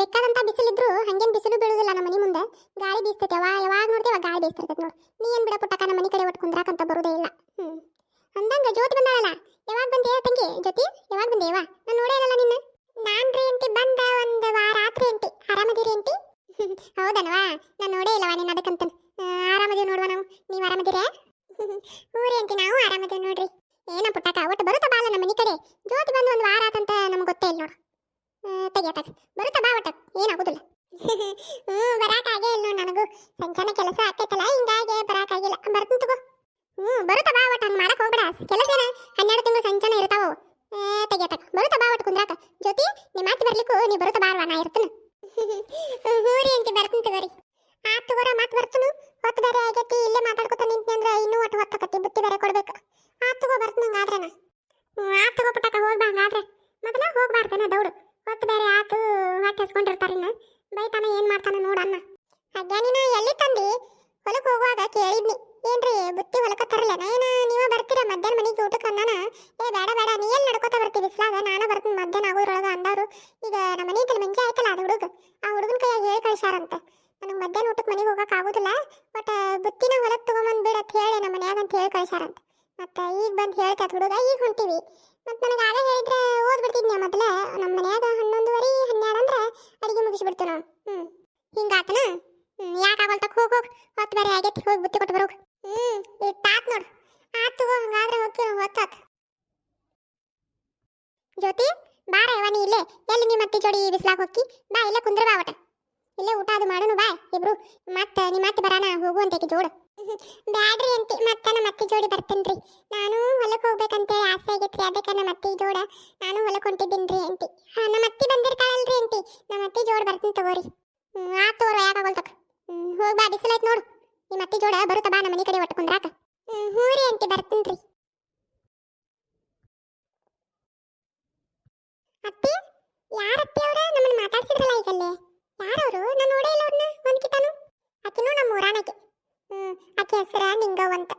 ಬೇಕಾದಂತ ಬಿಸಿಲಿದ್ರು ಹಂಗೇನ್ ಬಿಸಿಲು ಬೀಳುದಿಲ್ಲ. ನಮ್ಮ ಮನೆ ಮುಂದೆ ಗಾಳಿ ಬೀಸ್ತೈತೆ. ಯಾವಾಗ ನೋಡ್ತೇವ ಗಾಳಿ ಬೀಸ್ತಿರ್ತೈತೆ ನೋಡು. ನೀ ಏನ್ ಬಿಡ ಪುಟ್ಟಕ್ಕ ನಮ್ಮ ಮನೆ ಕಡೆ ಒಟ್ಟು ಕುಂದ್ರಾಕಂತ ಬರುದೇ ಇಲ್ಲ. ಅಂದಂಗ ಜ್ಯೋತಿ ಬಂದಾಳಲ್ಲ. ಯಾವಾಗ ಬಂದೆ ತಂಗಿ ಜ್ಯೋತಿ? ಯಾವಾಗ ಬಂದೇವಾ? ನಾನು ನೋಡೇ ಇಲ್ಲಲ್ಲ ನಿನ್ನ. ನಾನ್ರಿ ಅಂಟಿ ಬಂದ ಒಂದು ವಾರ ಆತ್ರಿ ಅಂಟಿ. ಆರಾಮದಿರಿ ಅಂಟಿ? ಹೌದನವಾ? ನಾನು ನೋಡೇ ಇಲ್ಲವಾ ನೀನು. ಅದಕ್ಕಂತ ಆರಾಮದೀವಿ ನೋಡುವ ನಾವು. ನೀವು ಆರಾಮದಿರೇ? ಹೂರಿ ಅಂಟಿ ನಾವು ಆರಾಮದೀವಿ ನೋಡ್ರಿ. ಏನ ಪುಟ್ಟಕ್ಕ ಒಟ್ಟು ಬರುತ್ತಾ ಬಾಲ ನಮ್ಮ ಮನೆ ಕಡೆ. ಜ್ಯೋತಿ ಬಂದು ಒಂದು ವಾರ ಆತಂತ ನಮ್ಗೆ ಗೊತ್ತೇ ಇಲ್ಲ ನೋಡು. ತೆಗಿಯತ್ತಾಗ ಬರುತ್ತಾ ಬಾ ಒಟ್ಟ. ಏನಾಗುದಿಲ್ಲ. ಬರಾಕಾಗೇ ಇಲ್ಲ ನನಗೂ. ಸಂಚಾನ ಕೆಲಸ ಆಗ್ತೈತಲ್ಲ ಹಿಂಗಾಗಿ ಬರಾಕಾಗಿಲ್ಲ. ಬರ್ತೀನಿ ತಗೋ. ಬರುತ್ತಾ ಬಾ ಒಟ್ಟು. ಹಂಗೆ ಮಾಡಕ್ ಹೋಗ್ಬೇಡ. ಕೆಲಸ ಏನ 12 ತಿಂಗಳು ಸಂಚಾನ ಇರ್ತಾವ. ತೆಗಿಯತ್ತಾಗ ಬರುತ್ತಾ ಬಾ ಒಟ್ಟು ಕುಂದ್ರಾಕ. ಜ್ಯೋತಿ ನಿಮ್ಮ ಮಾತು ಬರ್ಲಿಕ್ಕೂ ನೀ ಬರುತ್ತಾ ಬಾರ್ವಾ. ನಾ ಇರ್ತೀನಿ. ಹ್ಞೂ ರೀ ಅಂಟಿ ಬರ್ತೀನಿ ತಗೋರಿ. ಆತ್ ತಗೋರ ಮತ್ತೆ ಬರ್ತನು. ಹೊತ್ತು ಬೇರೆ ಆಗೈತಿ, ಇಲ್ಲೇ ಮಾತಾಡ್ಕೊತ ನಿಂತ್ನಿ ಅಂದ್ರೆ ಇನ್ನೂ ಒಟ್ಟು ಹೊತ್ತಕತಿ, ಬುತ್ತಿ ಬೇರೆ ಕೊಡ್ಬೇಕು. ಆತ್ ತಗೋ ಬರ್ತೀನಿ ಹಂಗಾದ್ರೆನ. ಆತ್ ತಗೋ ಪುಟ್ಟಕ್ಕ ಹೋಗ್ಬಾ ಹಂಗಾದ್ರೆ. ಮೊದಲ ಹೋಗ್ಬಾರ್ದೇನ ದೌಡು, ಹೊತ್ತು ಬೇರೆ ಆತು, ಹೊಟ್ಟೆ ಹಸ್ಕೊಂಡಿರ್ತಾರ ಇನ್ನು. ಬೈತಾನ ಏನ್ ಮಾಡ್ತಾನ ನೋಡಣ್ಣ. ಹಾಗೆ ನೀನು ಎಲ್ಲಿ ತಂದಿ? ಹೊಲಕ್ಕೆ ಹೋಗುವಾಗ ಕೇಳಿದ್ನಿ, ಏನ್ರಿ ಬುತ್ತಿ ಹೊಲಕ್ಕ ತರಲೇನ ಏನ ನೀವ ಬರ್ತೀರ ಮಧ್ಯಾಹ್ನ ಮನೆಗೆ ಊಟಕ್ಕೆ ಅನ್ನಾನ. ಏ ಬೇಡ ಬೇಡ, ನೀ ಎಲ್ಲಿ ನಡ್ಕೋತ ಬರ್ತೀವಿ ಬಿಸ್ಲಾಗ, ನಾನು ಬರ್ತೀನಿ ಮಧ್ಯಾಹ್ನ ಆಗೋದ್ರೊಳಗ ಅಂದಾರು. ಈಗ ನಮ್ಮ ಮನೆ ಐತಲ್ಲ ಮಂಜೆ ಆಯ್ತಲ್ಲ ಅದು ಹುಡುಗ, ಆ ಹುಡುಗನ ಕೈಯಾಗ ಹೇಳಿ ಕಳಿಸ್ಯಾರಂತೆ ನನಗೆ ಮಧ್ಯಾಹ್ನ ಊಟಕ್ಕೆ ಮನೆಗೆ ಹೋಗಕ್ಕೆ ಆಗೋದಿಲ್ಲ, ಬಟ್ ಬುತ್ತಿನ ಹೊಲಕ್ಕೆ ತೊಗೊಂಬಂದು ಬಿಡ ಅಂತ ಹೇಳಿ ನಮ್ಮ ಮನ್ಯಾಗ ಅಂತ ಹೇಳಿ ಕಳಿಸ್ಯಾರಂತೆ. ಮತ್ತೆ ಈಗ ಬಂದು ಹೇಳ್ತದ ಹುಡುಗ, ಈಗ ಹೊಂಟಿವಿ. ಮತ್ತೆ ನನಗೆ ಆಗ ಹೇಳಿದ್ರೆ ಓದ್ಬಿಡ್ತಿದ್ನಿ ಮೊದಲ. ನಮ್ಮ ಮನ್ಯಾಗ 11:30 12 ಅಂದ್ರೆ ಅಡಿಗೆ ಮುಗಿಸ್ಬಿಡ್ತೀವಿ ನಾವು. ಹಿಂಗಾತನ. ಯಾಕೆ ಆಗಲ್ತಕ್ ಹೋಗ್ ಹೋಗ್, ಹೊತ್ತು ಬೇರೆ ಆಗೈತಿ, ಹೋಗಿ ಬುತ್ತಿ ಕೊಟ್ಟು ಬರೋಗ. ಇಟ್ಟಾತ್ ನೋಡು. ಆತು ಹಂಗಾದ್ರೆ ಹೋಗ್ತೀವಿ, ಹೊತ್ತಾತ್. ಜ್ಯೋತಿ ಬಾರ ಯವ್ವ, ನೀ ಇಲ್ಲೇ ಎಲ್ಲಿ ನಿಮ್ಮ ಅತ್ತಿ ಜೋಡಿ ಬಿಸ್ಲಾಗ ಹೋಗಿ ಬಾ, ಇಲ್ಲೇ ಕುಂದ್ರ ಬಾ ಒಟ, ಇಲ್ಲೇ ಊಟ ಅದು ಮಾಡೋನು ಬಾ ಇಬ್ರು. ಮತ್ತೆ ನಿಮ್ಮ ಅತ್ತಿ ಬರಾನ ಹೋಗುವಂತೈತಿ ಜೋಡು. ಬ್ಯಾಡ್ರಿ ಅಂತಿ, ಮತ್ತೆ ನಮ್ಮ ಅತ್ತಿ ಜೋಡಿ ಬರ್ತೇನ್ರಿ. ನಾನು ಹೊಲಕ್ಕೆ ಹೋಗ್ಬೇಕಂತೇಳಿ ಆಸೆ ಆಗೈತ್ರಿ, ಅದಕ್ಕೆ ನಮ್ಮ ಅತ್ತಿ ಜೋಡ ನಾನು ಹೊಲಕ್ಕೆ ಹೊಂಟಿದ್ದೀನ್ರಿ ಅಂತಿ. ನಮ್ಮ ಅತ್ತಿ ಬಂದಿರ್ತಾಳಲ್ರಿ ಅಂತಿ, ನಮ್ಮ ಅತ್ತಿ ಜೋಡ್ ಬರ್ತೀನಿ ತಗೋರಿ. ಆತ್ ತಗೋರ, ಯಾಕಾಗಲ್ತಕ್. ಹೋಗ್ಬಾ, ಬಿಸಿಲೈತ್ ನೋಡು. ನಿಮ್ಮ ಅತ್ತಿ ಜೋಡ ಬರುತ್ತ ಬಾ ನಮ್ಮ ಮನೆ ಕಡೆ ಒಟ್ಟು ಕುಂದ್ರಾಕ. ಹ್ಞೂ ರೀ ಅಂತಿ ಬರ್ತೀನ್ರಿ. ಅತ್ತಿ ಯಾರ ಅತ್ತಿ ಅವ್ರ? ನಮ್ಮನ್ನ ಮಾತಾಡ್ಸಿದ್ರಲ್ಲ ಈಗಲ್ಲೇ, ಯಾರವರು? ನಾನು ನೋಡೇ ಇಲ್ಲ ಅವ್ರನ್ನ ಒಂದ್ಕಿತಾನು. ಆಕಿನೂ ನಮ್ಮ ಊರಾನಕ್ಕೆ. ಆಕೆ ಹೆಸರ ನಿಂಗವ್ವ ಅಂತ.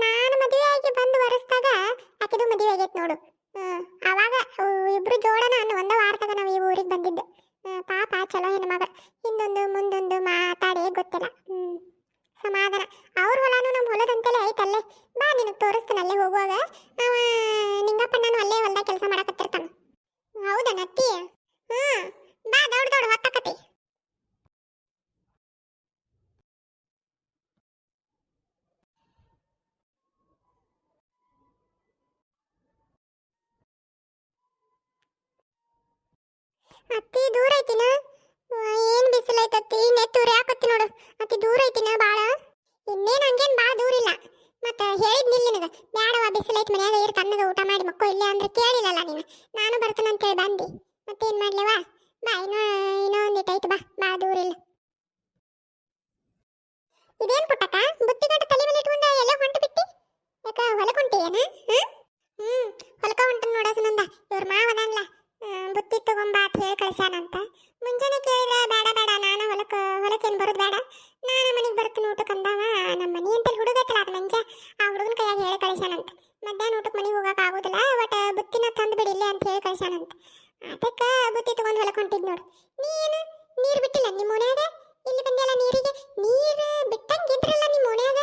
ನಾನು ಮದುವೆ ಆಗಿ ಬಂದು ವರಸ್ದಾಗ ಆಕಿದು ಮದುವೆ ಆಗೈತೆ ನೋಡು. ಅವಾಗ ಇಬ್ರು ಜೋಡನ ಒಂದ ವಾರದಾಗ ನಾವು ಈ ಊರಿಗೆ ಬಂದಿದ್ದೆ. ಪಾಪ ಚಲೋ ಹೆಣ್ಮಗ, ಹಿಂದೊಂದು ಮುಂದೊಂದು ಮಾತಾಡೇ ಗೊತ್ತಿಲ್ಲ. ಸಮಾಧಾನ. ಅವ್ರ ಹೊಲಾನು ನಮ್ಮ ಹೊಲದಂತೆಲ್ಲ ಐತಲ್ಲೇ, ಬಾ ನಿನಗೆ ತೋರಿಸ್ತಾನೆ ಅಲ್ಲೇ ಹೋಗುವಾಗ. ಅವ ನಿಂಗಪ್ಪ ನಾನು ಅಲ್ಲೇ ಹೊಲ್ದಾಗ ಕೆಲಸ ಮಾಡಕತ್ತಿರ್ತಾನ. ಹೌದಾ ನತ್ತಿ? ಬಾ ದೌಡ್ ದೌಡ್ ಹೊತ್ತಾಕತಿ. ಅತ್ತಿ ದೂರ ಐತಿನ? ಏನ್ ಬಿಸಿಲೈತತ್ತಿ, ನೆತ್ತೂರಿ ಹಾಕತ್ತಿ ನೋಡು. ಅತ್ತಿ ದೂರ ಐತಿನ ಬಾಳ? ಇನ್ನೇನು ಹಂಗೇನು ಭಾಳ ದೂರ ಇಲ್ಲ. ಮತ್ತೆ ಹೇಳಿದ್ನಿಲ್ಲ ನಿನಗೆ, ಬ್ಯಾಡವ ಬಿಸಿಲೈತಿ ಮನ್ಯಾಗ ಇರು, ತಣ್ಣಗೆ ಊಟ ಮಾಡಿ ಮಕ್ಕೋ ಇಲ್ಲೇ ಅಂದ್ರೆ ಕೇಳಿಲ್ಲಲ್ಲ ನೀನು. ನಾನು ಬರ್ತಾನಂತೇಳಿ ಬಂದು ಮತ್ತೇನು ಮಾಡ್ಲೇವಾ? ಬಾ, ಇನ್ನೊಂದಿಟ್ಟು ಐತಿ, ಬಾ, ಭಾಳ ದೂರ ಇಲ್ಲ. ಇದೇನು ಪುಟ್ಟಕ್ಕ ಬುತ್ತಿ ಗಂಟು ತಲೆ ಮೇಲೆ ಇಟ್ಕೊಂಡು ಎಲ್ಲ ಹೊಂಟು ಬಿಟ್ಟಿ? ಯಾಕ ಹೊಲಕ್ಕೆ ಹೊಂಟಿಯೇನ? ಹೊಲಕ ಹೊಂಟನ್ ನೋಡ ಸುನಂದ. ಇವ್ರ ಮಾವ ಅದನ್ಲ ಬುತ್ತಿ ತಗೊಂಬಾ ಅಂತ ಹೇಳಿ ಕಳ್ಸ್ಯಾನಂತ. ಮುಂಜಾನೆ ಕೇಳಿದ್ರೆ ಬೇಡ ಬೇಡ, ನಾನು ಹೊಲಕ್ಕೇನು ಬರೋದು ಬೇಡ, ನಾನು ಮನೆಗೆ ಬರ್ತೀನಿ ಊಟಕ್ಕೆ ಅಂದವ. ನಮ್ಮ ಮನೆ ಅಂತಲ್ಲಿ ಹುಡುಗ ಐತಲ್ಲ ಅದು ಮಂಜ, ಆ ಹುಡುಗನ ಕೈಯಾಗ ಹೇಳಿ ಕಳ್ಸ್ಯಾನಂತ. ಮಧ್ಯಾಹ್ನ ಊಟಕ್ಕೆ ಮನೆಗೆ ಹೋಗಕ್ಕೆ ಆಗೋದಿಲ್ಲ, ಬಟ್ ಬುತ್ತಿನ ತಂದು ಬಿಡಿಲ್ಲ ಅಂತ ಹೇಳಿ ಕಳ್ಸ್ಯಾನಂತ. ಅದಕ್ಕೆ ಬುತ್ತಿ ತಗೊಂಡು ಹೊಲಕ್ಕೆ ಹೊಂಟಿದ್ ನೋಡು. ನೀನು ನೀರು ಬಿಟ್ಟಿಲ್ಲ ನಿಮ್ಮ ಮನ್ಯಾಗ? ಇಲ್ಲಿ ಬಂದಿಲ್ಲ ನೀರಿಗೆ? ನೀರು ಬಿಟ್ಟಂಗಿದ್ರಲ್ಲ ನಿಮ್ಮ ಮನ್ಯಾಗ,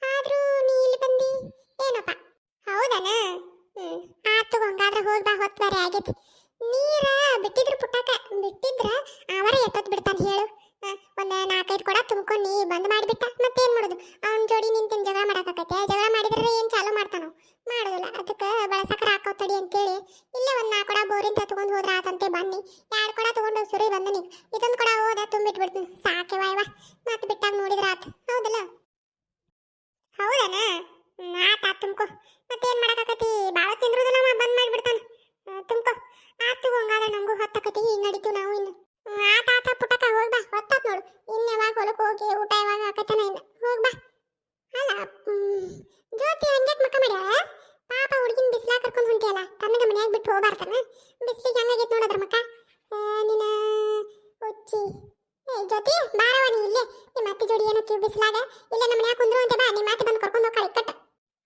ಆದ್ರೂ ನೀ ಇಲ್ಲಿ ಬಂದಿ ಏನಪ್ಪ? ಹೌದನ? ಆತು ಹಂಗಾದ್ರೆ ಹೋಗ್ಬಾ, ಹೊತ್ತು ಬೇರೆ ಆಗೈತಿ. ನೀರ ಬಿಟ್ಟಿದ್ರು ಪುಟ್ಟಕ್ಕ, ಬಿಟ್ಟಿದ್ರ ಅವರ ಎತ್ತೊತ್ತು ಬಿಡ್ತಾನೆ ಹೇಳು. ಒಂದು 4-5 ಕೊಡ ತುಂಬ್ಕೊಂಡು ನೀ ಬಂದ್ ಮಾಡಿಬಿಟ್ಟ, ಮತ್ತೇನು ಮಾಡೋದು? ಅವ್ನ ಜೋಡಿ ನಿಂತಿನ ಜಗಳ ಮಾಡಾಕತ್ತೆ. ಜಗಳ ಮಾಡಿದ್ರೆ ಏನು ಚಾಲು ಮಾಡ್ತಾನೋ? ಮಾಡೋದಿಲ್ಲ. ಅದಕ್ಕೆ ಬಳಸಕರ ಹಾಕೋ ತಡಿ ಅಂತೇಳಿ ಇಲ್ಲೇ ಒಂದು 4 ಕೊಡ ಬೋರಿಂದ ತಗೊಂಡು ಹೋದ್ರೆ ಆತಂತೆ. ಬನ್ನಿ 2 ಕೊಡ ತಗೊಂಡು ಸುರಿ ಬಂದ ನೀವು, ಇದೊಂದು ಕೊಡ ಹೋದ ತುಂಬಿಟ್ಬಿಡ್ತೀನಿ ಸಾಕೆ ವಾಯವ. ಮತ್ತೆ ಬಿಟ್ಟಾಗ ನೋಡಿದ್ರೆ ಆತು, ಹೌದಲ್ಲ? ಹೌದನಾ? ಆತ ತುಂಬ್ಕೊ, ಮತ್ತೇನು ಮಾಡಾಕತ್ತಿ? ಭಾಳ ತಿಂದ್ರದಲ್ಲ ಬಂದ್ ಮಾಡಿಬಿಡ್ತಾನೆ. ತುಂಬ್ಕೊ. ಆತು ಹಂಗಾದ್ರೆ ನಮಗೂ ಹೊತ್ತಾಕತಿ, ಈಗ ನಡೀತು ನಾವು ಇನ್ನು. ಆತ ಪುಟ್ಟಕ್ಕ ಹೋಗ್ಬಾ, ಹೊತ್ತಾತ್ ನೋಡು. ಇನ್ನು ಯಾವಾಗ ಹೊಲಕ್ಕೆ ಹೋಗಿ ಊಟ ಯಾವಾಗ ಹಾಕತ್ತಾನ ಇನ್ನು, ಹೋಗ್ಬಾ. ಅಲ್ಲ ಜ್ಯೋತಿ ಹಂಗ್ಯಾಕೆ ಮಕ್ಕ ಮಾಡ್ಯಾಳ? ಪಾಪ ಹುಡುಗಿನ ಬಿಸಿಲಾಗ ಕರ್ಕೊಂಡು ಹೊಂಟಿಯಲ್ಲ, ತನ್ನಗ ಮನ್ಯಾಗ ಬಿಟ್ಟು ಹೋಗ್ಬಾರ್ದನ? ಬಿಸಿಲಿಗೆ ಹಂಗಾಗೈತೆ ನೋಡೋದ್ರ ಮಕ್ಕ ನಿನ್ನ ಹುಚ್ಚಿ. ಜ್ಯೋತಿ ಬಾರವ, ನೀ ಇಲ್ಲೇ ನಿಮ್ಮ ಅತ್ತಿ ಜೋಡಿ ಏನಕ್ಕೆ ಬಿಸಿಲಾಗ ಇಲ್ಲ ನಮ್ಮ ಮನ್ಯಾಗ ಕುಂದ್ರು ಅಂತ. ಬಾ, ನಿಮ್ಮ ಅತ್ತಿ ಬಂದು ಕರ್ಕೊಂಡು ಹೋಗ್ಕಳ ಇಕ್ಕಟ್ಟ.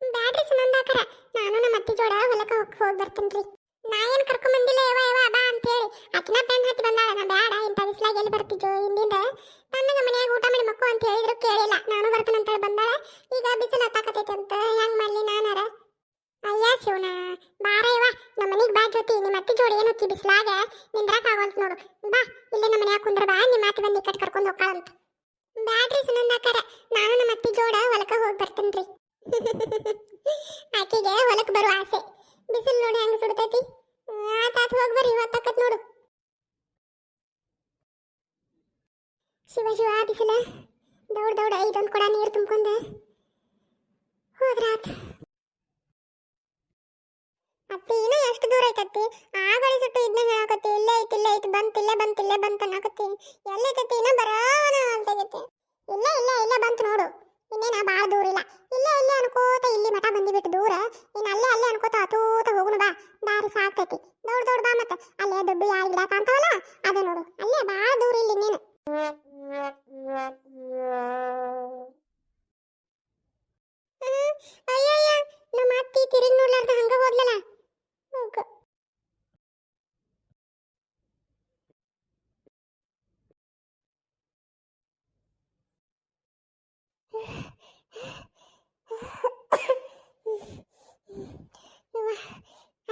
ಬ್ಯಾಡ್ರಿ ಸುನಂದಾಕರ, ನಾನು ನಮ್ಮ ಅತ್ತಿ ಜೋಡ ಹೊಲಕ್ಕೆ ಹೋಗಿ ಬರ್ತೀನಿ. ನಾ ಏನು ಕರ್ಕೊಂಡ್ ಬಂದಿಲ್ಲ ಯವ ಯವ ಬಾ ಅಂತೇಳಿ. ಆಕಿನ ಬೆನ್ನ ಹತ್ತಿ ಬಂದಾಳ. ನಾ ಬ್ಯಾಡ, ಇಂಥ ಬಿಸಿಲಾಗ ಎಲ್ಲಿ ಬರ್ತಿದ್ದೋ ಹಿಂದಿಂದ, ತನ್ನಗ ಮನ್ಯಾಗ ಊಟ ಮಾಡಿ ಮಕ್ಕೋ ಅಂತ ಹೇಳಿದ್ರು ಕೇಳಿಲ್ಲ. ನಾನು ಬರ್ತೀನಿ ಅಂತೇಳಿ ಬಂದಾಳ. ಈಗ ಬಿಸಿಲು ಹತ್ತಾಕತೈತೆ ಅಂತ ಹೆಂಗ್ ಮಾಡ್ಲಿ ನಾನಾರ? ಅಯ್ಯ ಶಿವನ, ಬಾರ ಯವ ನಮ್ಮ ಮನೆಗೆ ಬಾ ಜ್ಯೋತಿ. ನಿಮ್ಮ ಅತ್ತಿ ಜೋಡಿ ಏನಕ್ಕಿ ಬಿಸಿಲಾಗ ನಿಂದ್ರಾಕ ಆಗಲ್ತು ನೋಡು. ಬಾ, ಇಲ್ಲೇ ನಮ್ಮ ಮನ್ಯಾಗ ಕುಂದ್ರ ಬಾ, ನಿಮ್ಮ ಅತ್ತಿ ಬಂದು ಇಕ್ಕಟ್ಟು ಕರ್ಕೊಂಡು ಹೋಗ್ಕಾಳಂತ. ಬ್ಯಾಡ್ರಿ ಸುನಂದಾಕರ, ನಾನು ನಮ್ಮ ಅತ್ತಿ ಜೋಡ ಹೊಲಕ್ಕೆ ಹೋಗಿ ಬರ್ತೀನಿ. ಆಕೆಗೆ ಹೊಲಕ್ಕೆ ಬರೋ ಆಸೆ. ಬಿಸಿಲು ನೋಡಿ ಹೆಂಗ್ ಸುಡ್ತೈತಿ. ಆತಾತ್ ಹೋಗಿ ಬರ್ರಿ, ಹೊತ್ತಾಕತ್ ನೋಡು. ಶಿವ ಶಿವ ಬಿಸಿಲ, ದೌಡ್ ದೌಡ ಇದೊಂದು ಕೊಡ ನೀರು ತುಂಬ್ಕೊಂಡ ಹೋದ್ರಾತ್. ಅತ್ತಿ ಇನ್ನ ಎಷ್ಟು ದೂರ ಐತತ್ತಿ? ಆಗಳ ಸುಟ್ಟು ಇದನ್ನ ಹೇಳಾಕತ್ತಿ, ಇಲ್ಲೇ ಐತಿ ಬಂತಿಲ್ಲೇ ಇಲ್ಲೇ ಬಂತು ಅನ್ನಕತ್ತೀನಿ. ಎಲ್ಲೈತೈತಿ ಇನ್ನ ಬರೋಣ ಅಂತಾಗೈತಿ. ಇಲ್ಲ ಬಂತು ನೋಡು. ಇನ್ನೇನ ಭಾಳ ದೂರ ಇಲ್ಲ. ಇಲ್ಲೇ ಅನ್ಕೋತ ಇಲ್ಲಿ ಮಠ ಬಂದಿಬಿಟ್ಟು ದೂರ. ಇನ್ನು ಅಲ್ಲೇ ಅನ್ಕೋತ ಹತ್ತೂತ ಹೋಗುನು ಬಾ. ದಾರಿ ಸಾಕ್ತೈತಿ. ದೌಡ್ ಬಾ ಮತ್ತೆ. ಅಲ್ಲೇ ದುಡ್ಡು ಯಾ ಗಿಡ ಕಾಣ್ತಾವಲ್ಲ ಅದೇ ನೋಡು. ಅಲ್ಲೇ ಭಾಳ ದೂರ ಇಲ್ಲ ಇನ್ನೇನು. ಅಯ್ಯಯ್ಯ ನಮ್ಮ ಅತ್ತಿ ತಿರುಗಿ ನೋಡ್ಲಾರ್ದ ಹಂಗ ಹೋದ್ಲಲ್ಲ.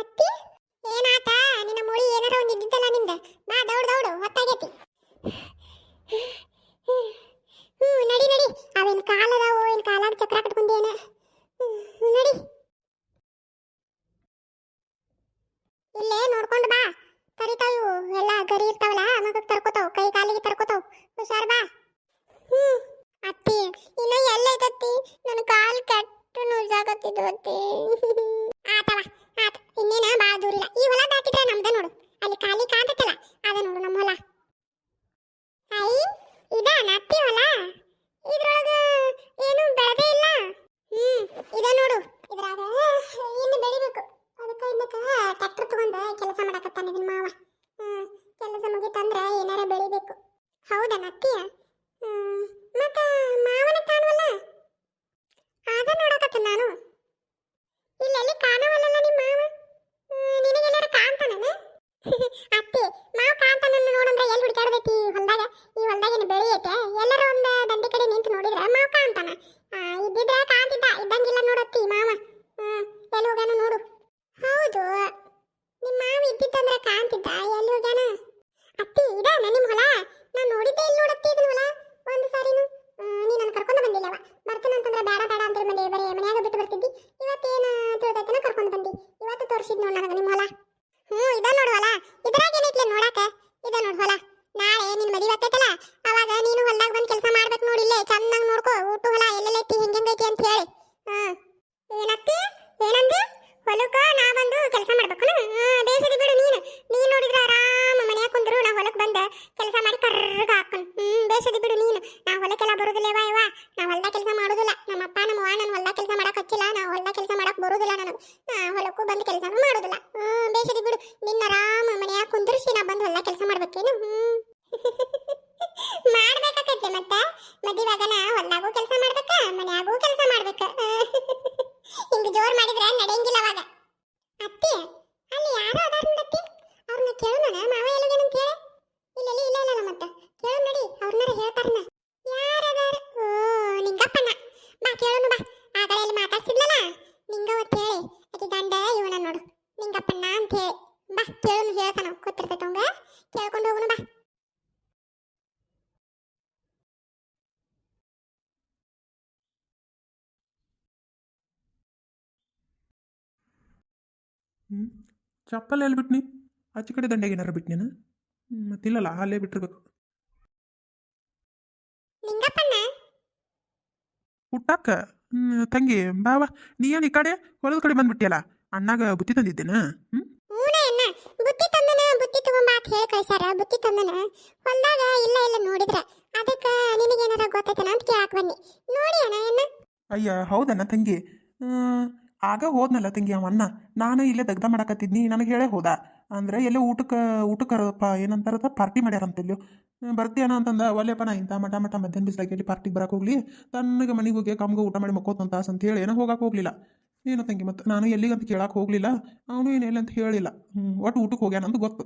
ಅತ್ತಿ ಏನಾತ? ನಿನ್ನ ಮುಳಿ ಏನಾರ ಒಂದು ಇದ್ದಿದ್ದಲ್ಲ ನಿಂದ. ಬಾ ದೌಡು ಹೊತ್ತಾಗೈತಿ. ನಡಿ ಅವೇನು ಕಾಲದಾವು ಏನು ಕಾಲಾಗ ಚಕ್ರ ಕಟ್ಕೊಂಡೇನ. ನಡಿ ಇಲ್ಲೇ ನೋಡ್ಕೊಂಡು ಬಾ. ಕರಿತಾವ್ ಇವು ಎಲ್ಲ ಗರಿ ಇರ್ತಾವಲ್ಲ ಮಗಕ್ಕೆ ತರ್ಕೋತಾವ್, ಕೈ ಕಾಲಿಗೆ ತರ್ಕೋತಾವ್. ಹುಷಾರ್ ಬಾ. ಅತ್ತಿ ಇನ್ನ ಎಲ್ಲೈತತ್ತಿ? ನನ್ನ ಕಾಲ್ ಕೆಟ್ಟು ನುಜ್ಜಾಕತ್ತಿದ್ದು ಅತ್ತಿ. ಆತವ ಇನ್ನೇನ ಭಾಳ ದೂರ ಇಲ್ಲ. ಈ ಹೊಲ ದಾಟಿದ್ರೆ ನಮ್ದ ನೋಡು. ಅಲ್ಲಿ ಖಾಲಿ ಕಾಣ್ತೈತಲ್ಲ ಅದ ನೋಡು ನಮ್ಮ ಹೊಲ. ಐ ಇದ ನತ್ತಿ ಹೊಲ. ಇದ್ರೊಳಗ ಏನು ಬೆಳೆದೇ ಇಲ್ಲ. ಇದ ನೋಡು. ಇದ್ರಾಗ ಇನ್ನು ಬೆಳಿಬೇಕು. ಅದಕ್ಕೆ ಇನ್ನಕ್ಕ ಟ್ರ್ಯಾಕ್ಟರ್ ತಗೊಂಡ ಕೆಲಸ ಮಾಡಕತ್ತಾನ ನಿನ್ನ ಮಾವ. ಕೆಲಸ ಮುಗಿತಂದ್ರ ಏನಾರ ಬೆಳಿಬೇಕು. ಹೌದಾ ನತ್ತಿಯ? ಮತ್ತ ಮಾವನ ಕಾಣವಲ್ಲ ಅದ ನೋಡಕತ್ತ ನಾನು. ಇಲ್ಲೆಲ್ಲಿ ಕಾಣವಲ್ಲ ನಿಮ್ಮ ಮಾವ. ನಿನಗೆಲ್ಲಾರ ಕಾಣ್ತಾನ? ಅತ್ತಿ ಮಾವ ಕಾಣ್ತಾನ ನೋಡಂದ್ರೆ ಎಲ್ಲಿ ಹುಡುಕಾಡದೈತಿ ಹೊಲ್ದಾಗ? ಈ ಹೊಲ್ದಾಗ ಏನು ಬೆಳಿ ಐತೆ? ಎಲ್ಲರ ಒಂದು ದಂಡಿ ಕಡೆ ನಿಂತು ನೋಡಿದ್ರೆ ಮಾವ ಕಾಣ್ತಾನ. ಇದ್ದಿದ್ರೆ ಕಾಣ್ತಿದ್ದ, ಇದ್ದಂಗಿಲ್ಲ ನೋಡತ್ತಿ ಮಾವ. ಎಲ್ಲಿ ಹೋಗ್ಯಾನ ನೋಡು. ಹೌದು ನಿಮ್ಮ ಮಾವ ಇದ್ದಿತ್ತಂದ್ರೆ ಕಾಣ್ತಿದ್ದ. ಎಲ್ಲಿ ಹೋಗ್ಯಾನ? ಅತ್ತಿ ಇದಾನ ನಿಮ್ಮ ಹೊಲ? ನಾನು ನೋಡಿದ್ದೆ ಇಲ್ಲಿ ನೋಡತ್ತಿ ಇದನ್ನ ಹೊಲ ಒಂದು ಸಾರಿನು. ನೀ ನನ್ನ ಕರ್ಕೊಂಡು ಬಂದಿಲ್ಲವ. ಬರ್ತಾನಂತಂದ್ರೆ ಬೇಡ ಅಂತೇಳಿ ಬರೀ ಮನ್ಯಾಗ ಬಿಟ್ಟು ಬರ್ತಿದ್ದಿ. ಇವತ್ತೇನು ತಿಳ್ದೈತನ ಕರ್ಕೊಂಡು ಬಂದಿ. ಇವತ್ತು ತೋರಿಸಿದ್ ನೋಡ್ ನನಗೆ ನಿಮ್ಮ ಹೊಲ. ಇದ ನೋಡು ಹೊಲ. ಇದ್ರಾಗ ಏನೈತ್ಲೆ ನೋಡಾಕ? ಇದ ನೋಡು ಹೊಲ. ನಾಳೆ ನಿನ್ ಮದುವೆ ಆಗ್ತೈತಲ್ಲ ಅವಾಗ ನೀನು ಹೊಲ್ದಾಗ ಬಂದು ಕೆಲಸ ಮಾಡ್ಬೇಕು ನೋಡಿಲ್ಲೇ. ಚೆನ್ನಾಗಿ ನೋಡ್ಕೋ. ಊಟ ಹೊಲ ಎಲ್ಲೆಲ್ಲೈತಿ ಹೆಂಗೈತಿ ಅಂತ ಹೇಳಿ. ಏನತ್ತಿ ಏನಂದಿ? ಹೊಲಕ್ಕ ನಾ ಬಂದು ಕೆಲಸ ಮಾಡ್ಬೇಕು? ಬೇಸದಿ ಬಿಡು ನೀನು ನೋಡಿದ್ರೆ ಆರಾಮ ಮನ್ಯಾಗ ಕುಂದ್ರು. ನಾ ಹೊಲಕ್ಕೆ ಬಂದ ಕೆಲಸ ಮಾಡಿ ಕರ್ರಗ ಹಾಕೊಂಡು ಬೇಸದಿ ಬಿಡು ನೀನು. ನಾ ಹೊಲಕ್ಕೆಲ್ಲ ಬರುದಿಲ್ಲವಾ ಇವ. ನಾ ಹೊಲ್ದಾಗ ಕೆಲಸ ಮಾಡೋದಿಲ್ಲ. ನಮ್ಮ ಅಪ್ಪ ನಮ್ಮ ಅವ್ವ ನನ್ನ ಹೊಲ್ದಾಗ ಕೆಲಸ ಮಾಡಕ್ ಹಚ್ಚಿಲ್ಲ. ನಾ ಹೊಲ್ದಾಗ ಕೆಲಸ ಮಾಡಕ್ ಬರುದಿಲ್ಲ ನನಗೆ. ಹೊಲಕ್ಕೂ ಬಂದು ಕೆಲಸನೂ ಮಾಡೋದಿಲ್ಲ. ಬೇಸದಿ ಬಿಡು. ನಿನ್ನ ಆರಾಮ ಮನ್ಯಾಗ ಕುಂದ್ರಿಸಿ ನಾ ಬಂದು ಹೊಲ್ದಾಗ ಕೆಲಸ ಮಾಡ್ಬೇಕೇನು? ಮಾಡ್ಬೇಕಾಕತ್ತೆ ಮತ್ತೆ. ಮದುವೆಗನ ಹೊಲ್ದಾಗೂ ಕೆಲಸ ಮಾಡ್ಬೇಕ, ಮನ್ಯಾಗೂ ಕೆಲಸ ಮಾಡ್ಬೇಕ. ಹಿಂಗ ಜೋರ್ ಮಾಡಿದ್ರೆ ನಡೆಯಂಗಿಲ್ಲ ಅವಾಗ. ಅತ್ತಿ ಅಲ್ಲಿ ಯಾರೋ ಅದಾರ ನೋಡತ್ತಿ. ಅವ್ರನ್ನ ಕೇಳೋಣ ಮಾವ ಎಲ್ಲಗೇನಂತ ಹೇಳಿ. ಇಲ್ಲ ಮತ್ತೆ ಕೇಳು ನಡಿ. ಅವ್ರನ್ನಾರ ಹೇಳ್ತಾರನ. ಯಾರದಾರ? ಓ ನಿಂಗಪ್ಪನ. ಬಾ ಕೇಳೋಣ ಬಾ. ಆಗಲೇ ಇಲ್ಲಿ ಮಾತಾಡ್ಸಿದ್ಲಲ್ಲ ನಿಂಗವತ್ತು ಹೇಳಿ ಅತಿ ಗಂಡ ಇವನ ನೋಡು ನಿಂಗಪ್ಪಣ್ಣ ಅಂತ ಹೇಳಿ. ಬಾ ಕೇಳೋಣ ಹೇಳ್ತಾನ. ಕೂತಿರ್ತೈತ ಅವಂಗ. ಕೇಳ್ಕೊಂಡು ಹೋಗೋಣ ಬಾ. ಚಪ್ಪಲ್ ಎಲ್ಲಿ ಬಿಟ್ನಿ? ಆಚೆ ಕಡೆ ದಂಡೆಗೆ ಏನಾರ ಬಿಟ್ನೇನ? ಮತ್ತಿಲ್ಲಲ್ಲ, ಅಲ್ಲೇ ಬಿಟ್ಟಿರ್ಬೇಕು. ಹುಟ್ಟಾಕ ತಂಗಿ ಬಾವ, ನೀ ಏನು ಈ ಕಡೆ ಹೊಲದ ಕಡೆ ಬಂದ್ಬಿಟ್ಟಿಯಲ್ಲ. ಅಣ್ಣಾಗ ಬುತ್ತಿ ತಂದಿದ್ದೇನ? ಬುತ್ತಿ ತಗೊಂಬ ಅಂತ ಹೇಳಿ ಕಳ್ಸಾರ. ಬುತ್ತಿ ತಂದನ ಹೊಲ್ದಾಗ ಇಲ್ಲ ನೋಡಿದ್ರ. ಅದಕ್ಕೆ ನಿನಗೇನಾರ ಗೊತ್ತೈತನ ಅಂತ ಕೇಳಾಕ ಬನ್ನಿ. ನೋಡಿ ಅಣ್ಣ ಏನ? ಅಯ್ಯ ಹೌದಣ್ಣ ತಂಗಿ. ಆಗ ಹೋದ್ನಲ್ಲ ತಂಗಿ ಅವನ್ನ. ನಾನು ಇಲ್ಲೇ ದಗ್ಧ ಮಾಡಕತ್ತಿದ್ನಿ. ನನಗೆ ಹೇಳೇ ಹೋದ. ಅಂದ್ರೆ ಎಲ್ಲೋ ಊಟಕ್ಕೆ ಕರದಪ್ಪ ಏನಂತಾರದ ಪಾರ್ಟಿ ಮಾಡ್ಯಾರಂತ. ಇಲ್ಲೋ ಬರ್ತೀಯನ ಅಂತಂದ. ಒಲ್ಲೆಪ್ಪ ನಾ ಇಂಥ ಮಠ ಮಧ್ಯಾಹ್ನ ಬಿಸ್ಲಾಗಿ ಎಲ್ಲಿ ಪಾರ್ಟಿಗೆ ಬರಕ್ಕೆ ಹೋಗ್ಲಿ, ತನ್ನಗೆ ಮನೆಗೆ ಹೋಗಿ ಕಮ್ಗೆ ಊಟ ಮಾಡಿ ಮಕ್ಕೋತಂತ ಅಂತ ಹೇಳಿ ಏನೋ ಹೋಗಕ್ಕೆ ಹೋಗ್ಲಿಲ್ಲ. ಏನು ತಂಗಿ ಮತ್ತೆ ನಾನು ಎಲ್ಲಿಗಂತ ಕೇಳಕ್ಕೆ ಹೋಗ್ಲಿಲ್ಲ. ಅವನು ಏನೆಲ್ಲ ಅಂತ ಹೇಳಿಲ್ಲ. ಒಟ್ಟು ಊಟಕ್ಕೆ ಹೋಗ್ಯಾನಂತ ಗೊತ್ತು.